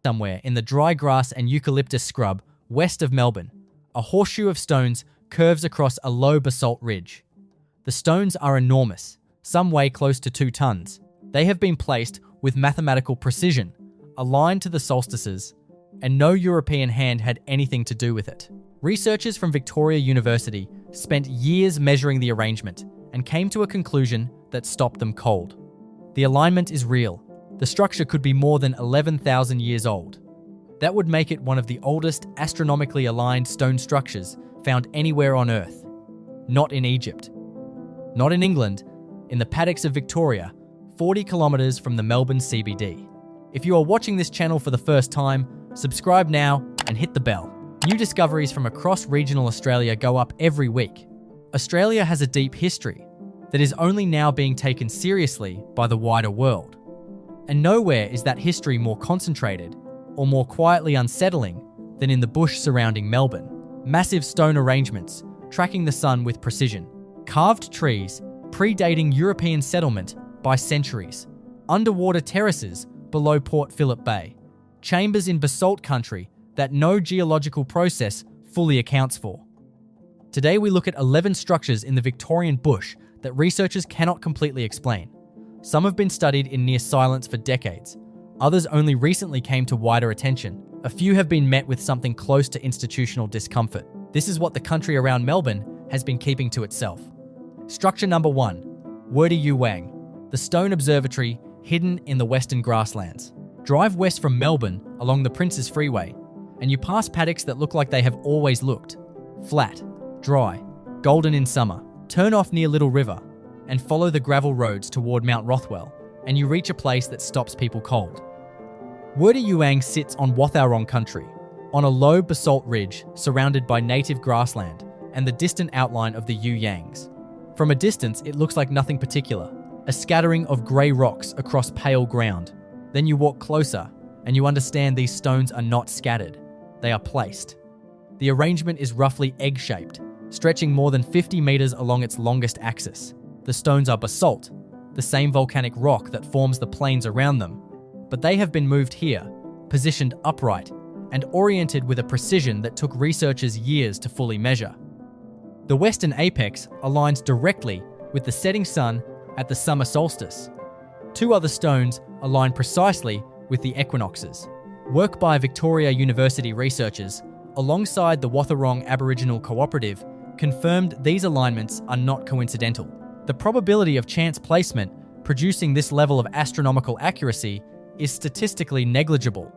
somewhere in the dry grass and eucalyptus scrub west of Melbourne. A horseshoe of stones curves across a low basalt ridge. The stones are enormous, some weigh close to 2 tons. They have been placed with mathematical precision, aligned to the solstices, and no European hand had anything to do with it. Researchers from Victoria University spent years measuring the arrangement and came to a conclusion that stopped them cold. The alignment is real. The structure could be more than 11,000 years old. That would make it one of the oldest astronomically aligned stone structures found anywhere on Earth. Not in Egypt. Not in England, in the paddocks of Victoria, 40 kilometres from the Melbourne CBD. If you are watching this channel for the first time, subscribe now and hit the bell. New discoveries from across regional Australia go up every week. Australia has a deep history that is only now being taken seriously by the wider world. And nowhere is that history more concentrated or more quietly unsettling than in the bush surrounding Melbourne. Massive stone arrangements tracking the sun with precision. Carved trees predating European settlement by centuries. Underwater terraces below Port Phillip Bay. Chambers in basalt country that no geological process fully accounts for. Today we look at 11 structures in the Victorian bush that researchers cannot completely explain. Some have been studied in near silence for decades. Others only recently came to wider attention. A few have been met with something close to institutional discomfort. This is what the country around Melbourne has been keeping to itself. Structure number 1, Wurdi Youang, the stone observatory hidden in the western grasslands. Drive west from Melbourne along the Princes Freeway, and you pass paddocks that look like they have always looked. Flat, dry, golden in summer. Turn off near Little River and follow the gravel roads toward Mount Rothwell, and you reach a place that stops people cold. Wurdi Youang sits on Wathaurong country, on a low basalt ridge surrounded by native grassland and the distant outline of the Youyangs. From a distance, it looks like nothing particular, a scattering of grey rocks across pale ground. Then you walk closer, and you understand these stones are not scattered, they are placed. The arrangement is roughly egg-shaped, stretching more than 50 meters along its longest axis. The stones are basalt, the same volcanic rock that forms the plains around them, but they have been moved here, positioned upright, and oriented with a precision that took researchers years to fully measure. The western apex aligns directly with the setting sun at the summer solstice. 2 other stones align precisely with the equinoxes. Work by Victoria University researchers, alongside the Wathaurong Aboriginal Cooperative, confirmed these alignments are not coincidental. The probability of chance placement producing this level of astronomical accuracy is statistically negligible.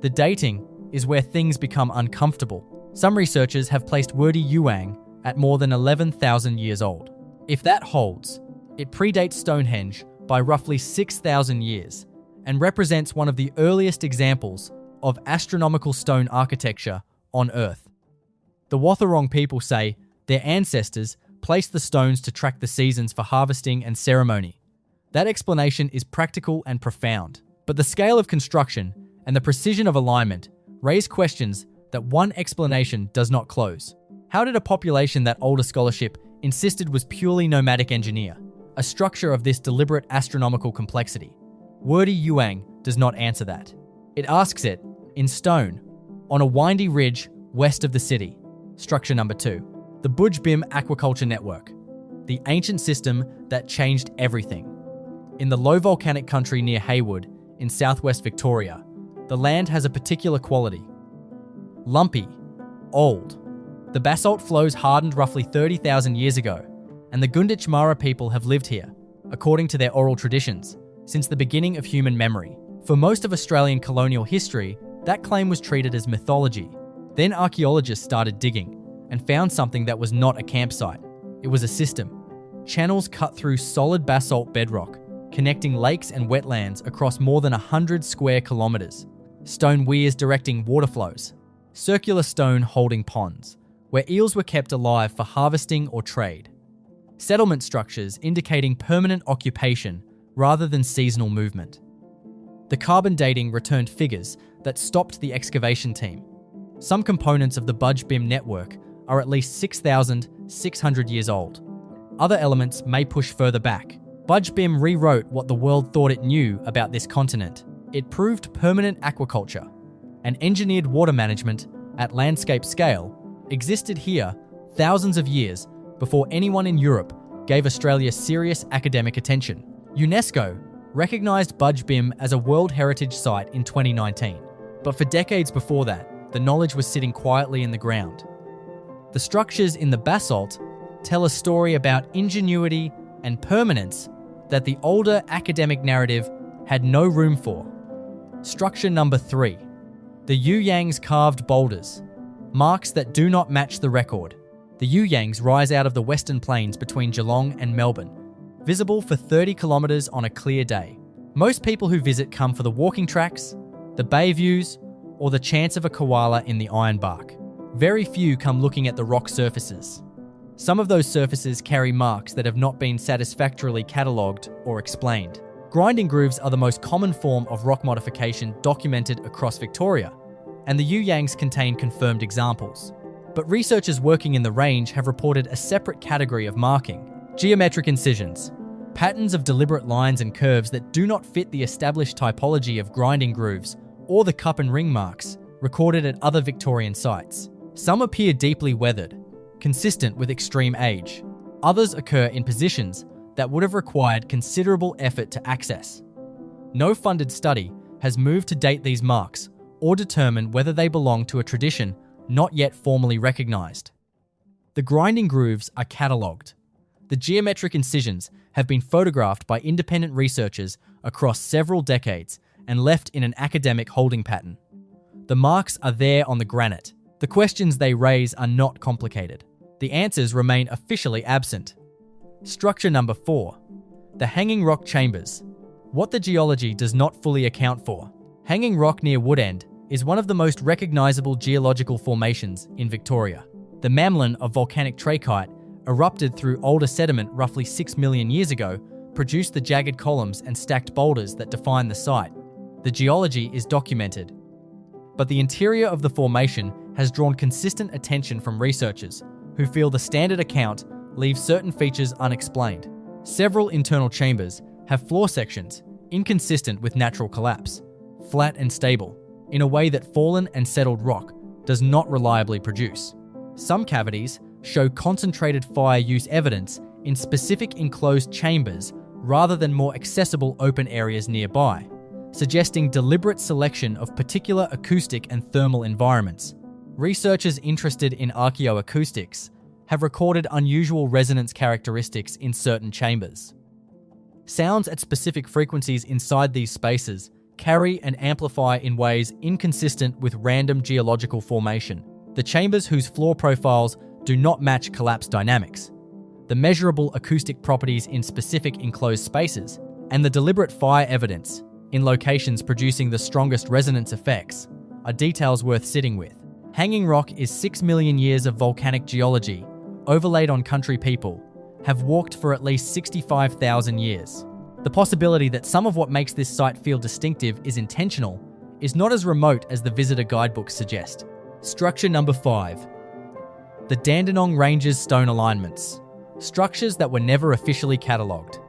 The dating is where things become uncomfortable. Some researchers have placed Wurdi Youang at more than 11,000 years old. If that holds, it predates Stonehenge by roughly 6,000 years and represents one of the earliest examples of astronomical stone architecture on Earth. The Wathaurong people say their ancestors placed the stones to track the seasons for harvesting and ceremony. That explanation is practical and profound, but the scale of construction and the precision of alignment raise questions that one explanation does not close. How did a population that older scholarship insisted was purely nomadic engineer a structure of this deliberate astronomical complexity? Wurdi Youang does not answer that. It asks it, in stone, on a windy ridge west of the city. Structure number 2, the Budj Bim aquaculture network, the ancient system that changed everything. In the low volcanic country near Heywood, in southwest Victoria, the land has a particular quality. Lumpy, old. The basalt flows hardened roughly 30,000 years ago, and the Gunditj Mara people have lived here, according to their oral traditions, since the beginning of human memory. For most of Australian colonial history, that claim was treated as mythology. Then archaeologists started digging and found something that was not a campsite. It was a system. Channels cut through solid basalt bedrock, connecting lakes and wetlands across more than 100 square kilometres. Stone weirs directing water flows. Circular stone holding ponds, where eels were kept alive for harvesting or trade. Settlement structures indicating permanent occupation rather than seasonal movement. The carbon dating returned figures that stopped the excavation team. Some components of the Budj Bim network are at least 6,600 years old. Other elements may push further back. Budj Bim rewrote what the world thought it knew about this continent. It proved permanent aquaculture, and engineered water management at landscape scale existed here thousands of years before anyone in Europe gave Australia serious academic attention. UNESCO recognised Budj Bim as a World Heritage Site in 2019, but for decades before that, the knowledge was sitting quietly in the ground. The structures in the basalt tell a story about ingenuity and permanence that the older academic narrative had no room for. Structure number 3. The Youang's carved boulders, marks that do not match the record. The Youyangs rise out of the western plains between Geelong and Melbourne, visible for 30 kilometres on a clear day. Most people who visit come for the walking tracks, the bay views, or the chance of a koala in the ironbark. Very few come looking at the rock surfaces. Some of those surfaces carry marks that have not been satisfactorily catalogued or explained. Grinding grooves are the most common form of rock modification documented across Victoria, and the Youyangs contain confirmed examples. But researchers working in the range have reported a separate category of marking: geometric incisions, patterns of deliberate lines and curves that do not fit the established typology of grinding grooves or the cup and ring marks recorded at other Victorian sites. Some appear deeply weathered, consistent with extreme age. Others occur in positions that would have required considerable effort to access. No funded study has moved to date these marks or determine whether they belong to a tradition not yet formally recognised. The grinding grooves are catalogued. The geometric incisions have been photographed by independent researchers across several decades and left in an academic holding pattern. The marks are there on the granite. The questions they raise are not complicated. The answers remain officially absent. Structure number 4. The hanging rock chambers. What the geology does not fully account for. Hanging Rock near Woodend is one of the most recognisable geological formations in Victoria. The Mamlin of volcanic trachyte erupted through older sediment roughly 6 million years ago, produced the jagged columns and stacked boulders that define the site. The geology is documented, but the interior of the formation has drawn consistent attention from researchers who feel the standard account leaves certain features unexplained. Several internal chambers have floor sections inconsistent with natural collapse, flat and stable, in a way that fallen and settled rock does not reliably produce. Some cavities show concentrated fire use evidence in specific enclosed chambers rather than more accessible open areas nearby, suggesting deliberate selection of particular acoustic and thermal environments. Researchers interested in archaeoacoustics have recorded unusual resonance characteristics in certain chambers. Sounds at specific frequencies inside these spaces carry and amplify in ways inconsistent with random geological formation. The chambers whose floor profiles do not match collapse dynamics, the measurable acoustic properties in specific enclosed spaces, and the deliberate fire evidence in locations producing the strongest resonance effects are details worth sitting with. Hanging Rock is 6 million years of volcanic geology overlaid on country people have walked for at least 65,000 years. The possibility that some of what makes this site feel distinctive is intentional is not as remote as the visitor guidebooks suggest. Structure number 5. The Dandenong Ranges stone alignments. Structures that were never officially catalogued.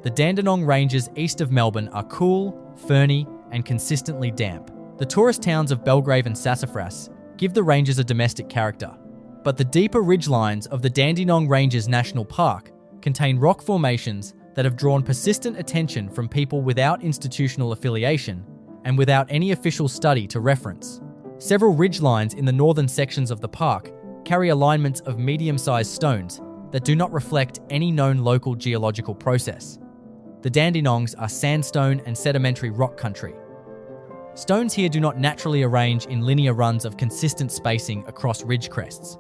The Dandenong Ranges east of Melbourne are cool, ferny, and consistently damp. The tourist towns of Belgrave and Sassafras give the ranges a domestic character, but the deeper ridgelines of the Dandenong Ranges National Park contain rock formations that have drawn persistent attention from people without institutional affiliation and without any official study to reference. Several ridgelines in the northern sections of the park carry alignments of medium-sized stones that do not reflect any known local geological process. The Dandenongs are sandstone and sedimentary rock country. Stones here do not naturally arrange in linear runs of consistent spacing across ridge crests.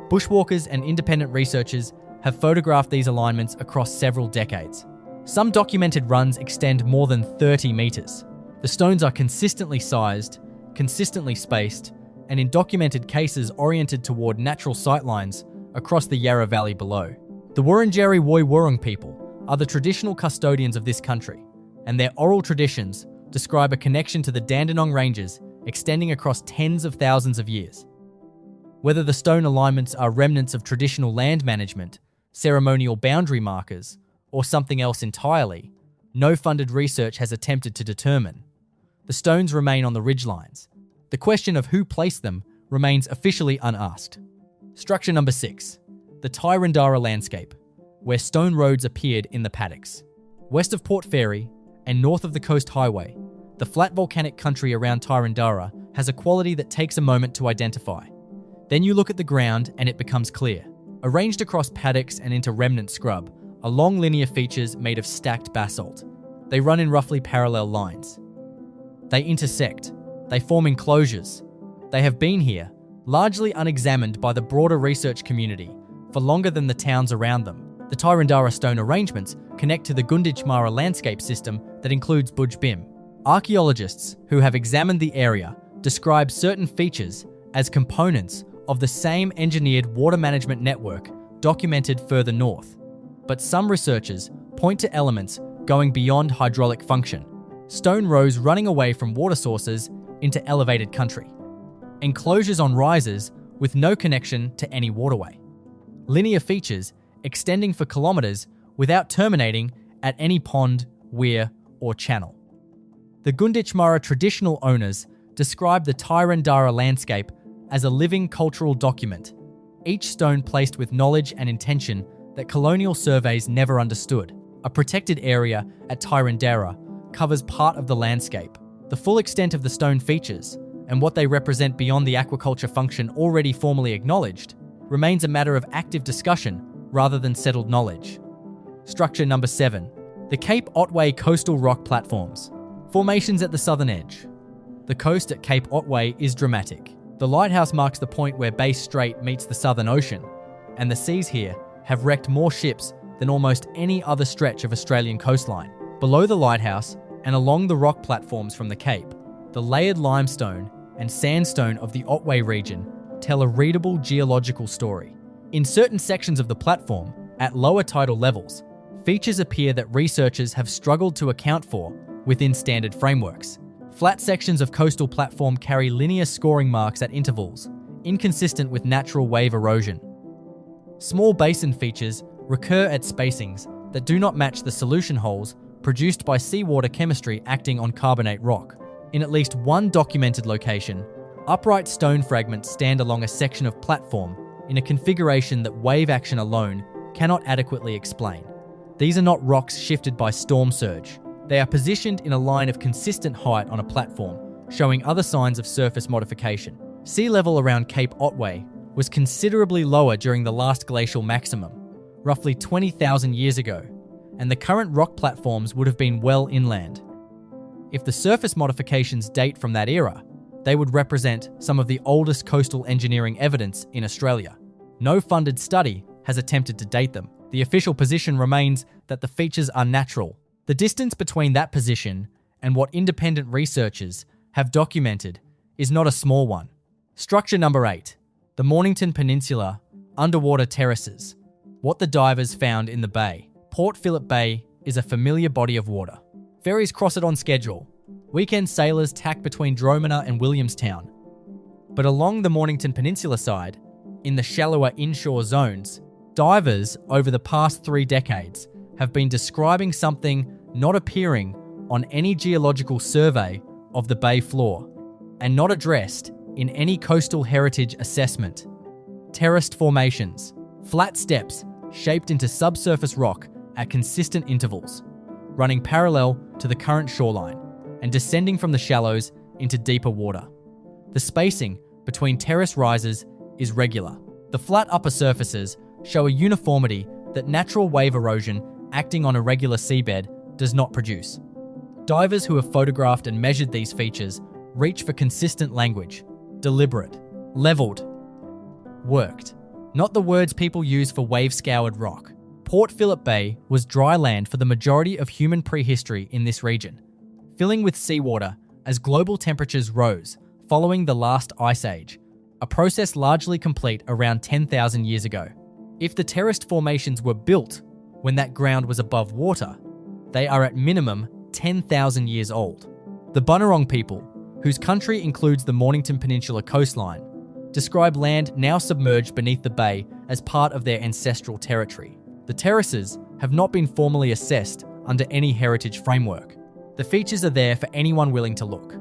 Bushwalkers and independent researchers have photographed these alignments across several decades. Some documented runs extend more than 30 metres. The stones are consistently sized, consistently spaced, and in documented cases oriented toward natural sightlines across the Yarra Valley below. The Wurundjeri Woi-wurrung people are the traditional custodians of this country, and their oral traditions describe a connection to the Dandenong Ranges extending across tens of thousands of years. Whether the stone alignments are remnants of traditional land management, ceremonial boundary markers, or something else entirely, no funded research has attempted to determine. The stones remain on the ridgelines. The question of who placed them remains officially unasked. Structure number 6. The Tyrendarra landscape, where stone roads appeared in the paddocks. West of Port Fairy and north of the Coast Highway, the flat volcanic country around Tyrendarra has a quality that takes a moment to identify. Then you look at the ground and it becomes clear. Arranged across paddocks and into remnant scrub are long linear features made of stacked basalt. They run in roughly parallel lines. They intersect. They form enclosures. They have been here, largely unexamined by the broader research community, for longer than the towns around them. The Tyrendarra stone arrangements connect to the Gunditjmara landscape system that includes Budj Bim. Archaeologists who have examined the area describe certain features as components of the same engineered water management network documented further north. But some researchers point to elements going beyond hydraulic function, stone rows running away from water sources into elevated country, enclosures on rises with no connection to any waterway, linear features extending for kilometers without terminating at any pond, weir, or channel. The Gunditjmara traditional owners describe the Tyrendarra landscape as a living cultural document, each stone placed with knowledge and intention that colonial surveys never understood. A protected area at Tyrendarra covers part of the landscape. The full extent of the stone features, and what they represent beyond the aquaculture function already formally acknowledged, remains a matter of active discussion rather than settled knowledge. Structure number 7. The Cape Otway coastal rock platforms. Formations at the southern edge. The coast at Cape Otway is dramatic. The lighthouse marks the point where Bass Strait meets the Southern Ocean, and the seas here have wrecked more ships than almost any other stretch of Australian coastline. Below the lighthouse and along the rock platforms from the Cape, the layered limestone and sandstone of the Otway region tell a readable geological story. In certain sections of the platform, at lower tidal levels, features appear that researchers have struggled to account for within standard frameworks. Flat sections of coastal platform carry linear scoring marks at intervals, inconsistent with natural wave erosion. Small basin features recur at spacings that do not match the solution holes produced by seawater chemistry acting on carbonate rock. In at least one documented location, upright stone fragments stand along a section of platform in a configuration that wave action alone cannot adequately explain. These are not rocks shifted by storm surge. They are positioned in a line of consistent height on a platform, showing other signs of surface modification. Sea level around Cape Otway was considerably lower during the last glacial maximum, roughly 20,000 years ago, and the current rock platforms would have been well inland. If the surface modifications date from that era, they would represent some of the oldest coastal engineering evidence in Australia. No funded study has attempted to date them. The official position remains that the features are natural. The distance between that position and what independent researchers have documented is not a small one. Structure number 8. The Mornington Peninsula underwater terraces. What the divers found in the bay. Port Phillip Bay is a familiar body of water. Ferries cross it on schedule. Weekend sailors tack between Dromina and Williamstown. But along the Mornington Peninsula side, in the shallower inshore zones, divers over the past 3 decades have been describing something not appearing on any geological survey of the bay floor and not addressed in any coastal heritage assessment. Terraced formations, flat steps shaped into subsurface rock at consistent intervals, running parallel to the current shoreline and descending from the shallows into deeper water. The spacing between terrace rises is regular. The flat upper surfaces show a uniformity that natural wave erosion acting on a regular seabed does not produce. Divers who have photographed and measured these features reach for consistent language, deliberate, leveled, worked. Not the words people use for wave-scoured rock. Port Phillip Bay was dry land for the majority of human prehistory in this region, filling with seawater as global temperatures rose following the last ice age, a process largely complete around 10,000 years ago. If the terraced formations were built when that ground was above water, they are at minimum 10,000 years old. The Bunurong people, whose country includes the Mornington Peninsula coastline, describe land now submerged beneath the bay as part of their ancestral territory. The terraces have not been formally assessed under any heritage framework. The features are there for anyone willing to look.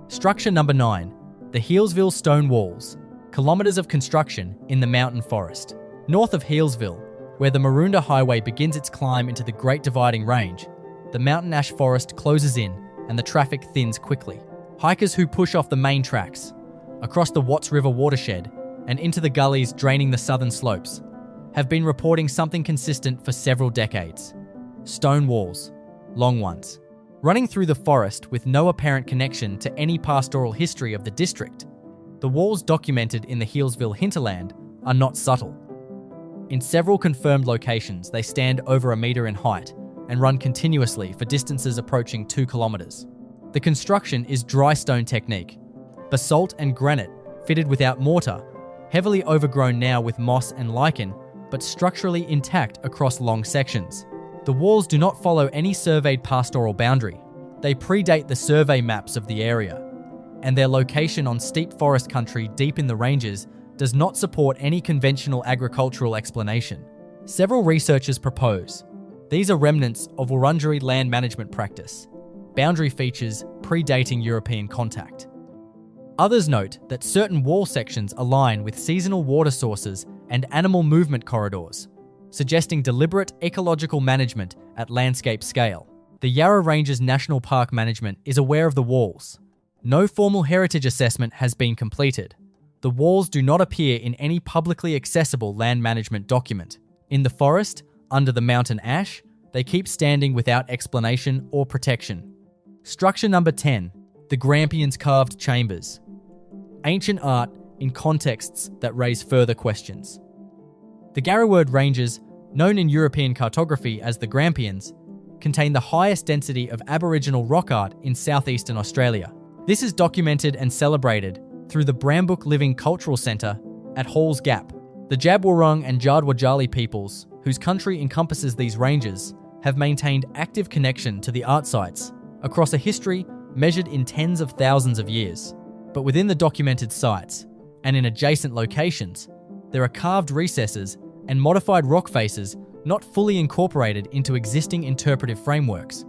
Structure number 9, The Healesville stone walls, kilometres of construction in the mountain forest. North of Healesville, where the Maroondah Highway begins its climb into the Great Dividing Range, the mountain ash forest closes in and the traffic thins quickly. Hikers who push off the main tracks, across the Watts River watershed and into the gullies draining the southern slopes, have been reporting something consistent for several decades. Stone walls, long ones, running through the forest with no apparent connection to any pastoral history of the district. The walls documented in the Healesville hinterland are not subtle. In several confirmed locations, they stand over a metre in height and run continuously for distances approaching 2 kilometres. The construction is dry stone technique, basalt and granite fitted without mortar, heavily overgrown now with moss and lichen, but structurally intact across long sections. The walls do not follow any surveyed pastoral boundary. They predate the survey maps of the area, and their location on steep forest country deep in the ranges does not support any conventional agricultural explanation. Several researchers propose these are remnants of Wurundjeri land management practice, boundary features predating European contact. Others note that certain wall sections align with seasonal water sources and animal movement corridors, suggesting deliberate ecological management at landscape scale. The Yarra Ranges National Park Management is aware of the walls. No formal heritage assessment has been completed. The walls do not appear in any publicly accessible land management document. In the forest, under the mountain ash, they keep standing without explanation or protection. Structure number 10, the Grampians carved chambers. Ancient art in contexts that raise further questions. The Yarra Ranges, known in European cartography as the Grampians, contain the highest density of Aboriginal rock art in southeastern Australia. This is documented and celebrated through the Brambook Living Cultural Centre at Halls Gap. The Jabwurrung and Jardwajali peoples, whose country encompasses these ranges, have maintained active connection to the art sites across a history measured in tens of thousands of years. But within the documented sites, and in adjacent locations, there are carved recesses and modified rock faces not fully incorporated into existing interpretive frameworks.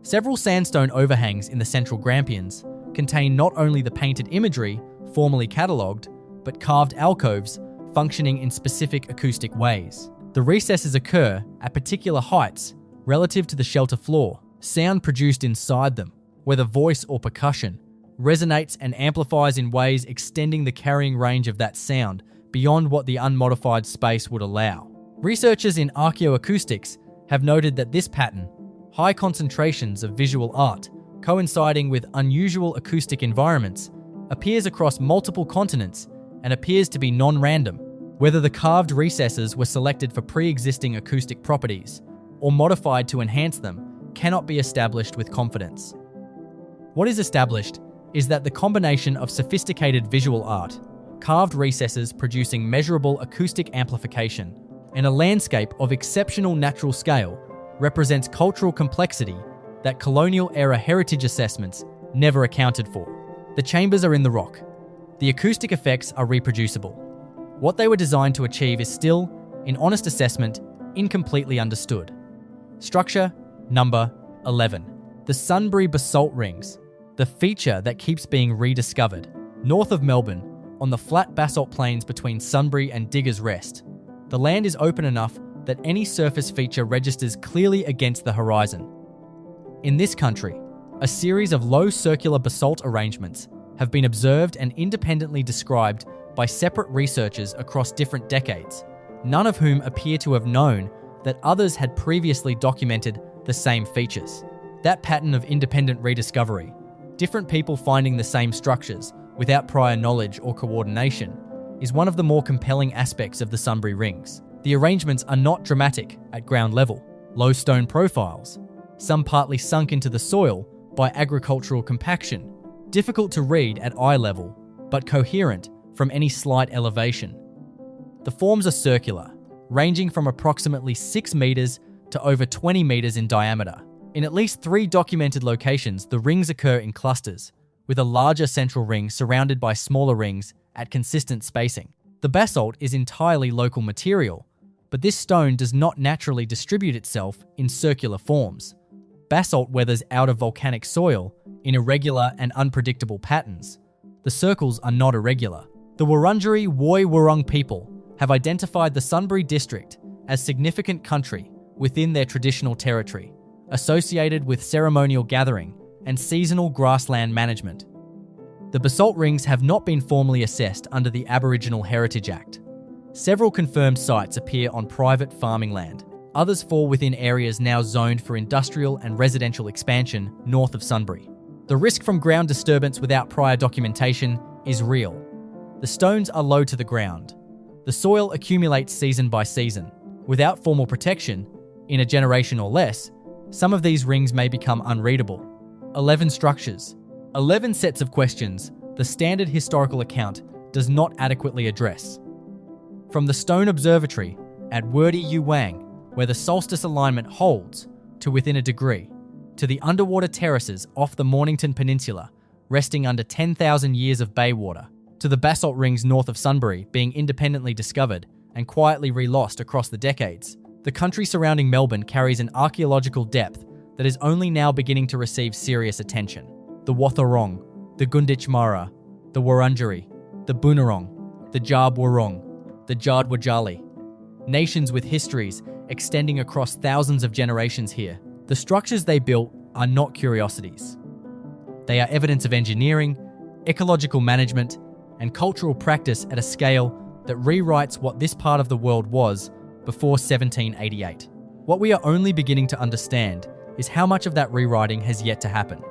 Several sandstone overhangs in the central Grampians contain not only the painted imagery formally catalogued, but carved alcoves functioning in specific acoustic ways. The recesses occur at particular heights relative to the shelter floor. Sound produced inside them, whether voice or percussion, resonates and amplifies in ways extending the carrying range of that sound beyond what the unmodified space would allow. Researchers in archaeoacoustics have noted that this pattern, high concentrations of visual art coinciding with unusual acoustic environments, appears across multiple continents and appears to be non-random. Whether the carved recesses were selected for pre-existing acoustic properties or modified to enhance them cannot be established with confidence. What is established is that the combination of sophisticated visual art, carved recesses producing measurable acoustic amplification, and a landscape of exceptional natural scale represents cultural complexity that colonial-era heritage assessments never accounted for. The chambers are in the rock. The acoustic effects are reproducible. What they were designed to achieve is still, in honest assessment, incompletely understood. Structure number 11. The Sunbury basalt rings, the feature that keeps being rediscovered. North of Melbourne, on the flat basalt plains between Sunbury and Diggers Rest, the land is open enough that any surface feature registers clearly against the horizon. In this country, a series of low circular basalt arrangements have been observed and independently described by separate researchers across different decades, none of whom appear to have known that others had previously documented the same features. That pattern of independent rediscovery, different people finding the same structures without prior knowledge or coordination, is one of the more compelling aspects of the Sunbury Rings. The arrangements are not dramatic at ground level. Low stone profiles, some partly sunk into the soil by agricultural compaction, difficult to read at eye level, but coherent from any slight elevation. The forms are circular, ranging from approximately 6 metres to over 20 metres in diameter. In at least 3 documented locations, the rings occur in clusters, with a larger central ring surrounded by smaller rings at consistent spacing. The basalt is entirely local material, but this stone does not naturally distribute itself in circular forms. Basalt weathers out of volcanic soil in irregular and unpredictable patterns, The circles are not irregular. The Wurundjeri Woi-wurrung people have identified the Sunbury district as significant country within their traditional territory, associated with ceremonial gathering and seasonal grassland management. The basalt rings have not been formally assessed under the Aboriginal Heritage Act. Several confirmed sites appear on private farming land. Others fall within areas now zoned for industrial and residential expansion north of Sunbury. The risk from ground disturbance without prior documentation is real. The stones are low to the ground. The soil accumulates season by season. Without formal protection, in a generation or less, some of these rings may become unreadable. 11 structures. 11 sets of questions the standard historical account does not adequately address. From the stone observatory at Wurdi Youang, where the solstice alignment holds to within a degree, to the underwater terraces off the Mornington Peninsula, resting under 10,000 years of bay water, to the basalt rings north of Sunbury being independently discovered and quietly relost across the decades, the country surrounding Melbourne carries an archaeological depth that is only now beginning to receive serious attention. The Wathaurong, the Gunditj Mara, the Wurundjeri, the Boonwurrung, the Djab Wurrung, the Djad Wurrung, nations with histories extending across thousands of generations here. The structures they built are not curiosities. They are evidence of engineering, ecological management, and cultural practice at a scale that rewrites what this part of the world was before 1788. What we are only beginning to understand is how much of that rewriting has yet to happen.